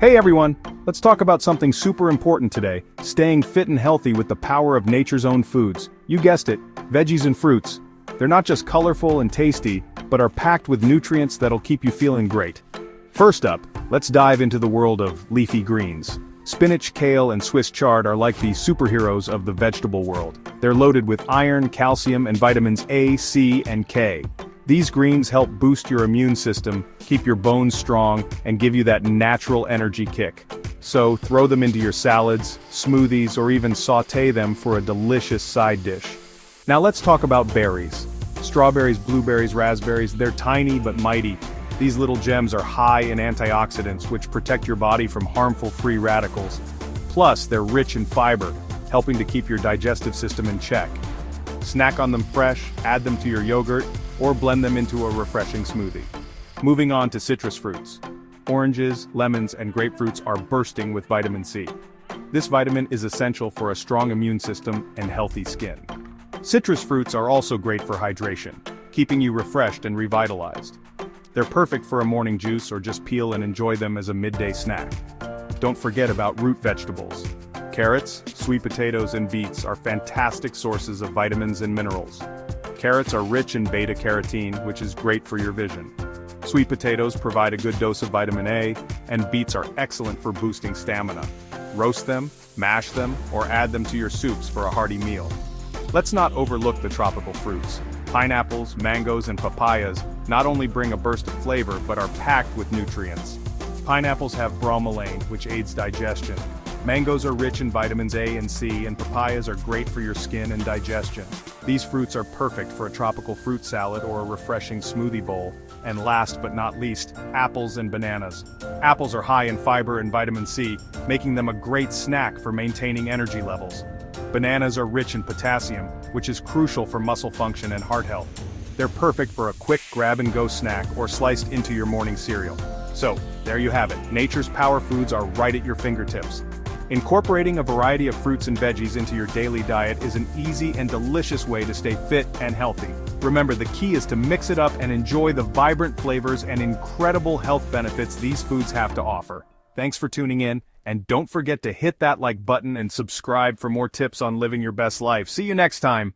Hey everyone, let's talk about something super important today, staying fit and healthy with the power of nature's own foods. You guessed it, veggies and fruits. They're not just colorful and tasty, but are packed with nutrients that'll keep you feeling great. First up, let's dive into the world of leafy greens. Spinach, kale, and Swiss chard are like the superheroes of the vegetable world. They're loaded with iron, calcium, and vitamins A, C, and K. These greens help boost your immune system, keep your bones strong, and give you that natural energy kick. So throw them into your salads, smoothies, or even sauté them for a delicious side dish. Now let's talk about berries. Strawberries, blueberries, raspberries, they're tiny but mighty. These little gems are high in antioxidants which protect your body from harmful free radicals. Plus, they're rich in fiber, helping to keep your digestive system in check. Snack on them fresh, add them to your yogurt, or blend them into a refreshing smoothie. Moving on to citrus fruits. Oranges, lemons, and grapefruits are bursting with vitamin C. This vitamin is essential for a strong immune system and healthy skin. Citrus fruits are also great for hydration, keeping you refreshed and revitalized. They're perfect for a morning juice or just peel and enjoy them as a midday snack. Don't forget about root vegetables. Carrots, sweet potatoes, and beets are fantastic sources of vitamins and minerals. Carrots are rich in beta-carotene, which is great for your vision. Sweet potatoes provide a good dose of vitamin A, and beets are excellent for boosting stamina. Roast them, mash them, or add them to your soups for a hearty meal. Let's not overlook the tropical fruits. Pineapples, mangoes, and papayas not only bring a burst of flavor but are packed with nutrients. Pineapples have bromelain, which aids digestion. Mangoes are rich in vitamins A and C, and papayas are great for your skin and digestion. These fruits are perfect for a tropical fruit salad or a refreshing smoothie bowl. And last but not least, apples and bananas. Apples are high in fiber and vitamin C, making them a great snack for maintaining energy levels. Bananas are rich in potassium, which is crucial for muscle function and heart health. They're perfect for a quick grab-and-go snack or sliced into your morning cereal. So, there you have it. Nature's power foods are right at your fingertips. Incorporating a variety of fruits and veggies into your daily diet is an easy and delicious way to stay fit and healthy. Remember, the key is to mix it up and enjoy the vibrant flavors and incredible health benefits these foods have to offer. Thanks for tuning in, and don't forget to hit that like button and subscribe for more tips on living your best life. See you next time.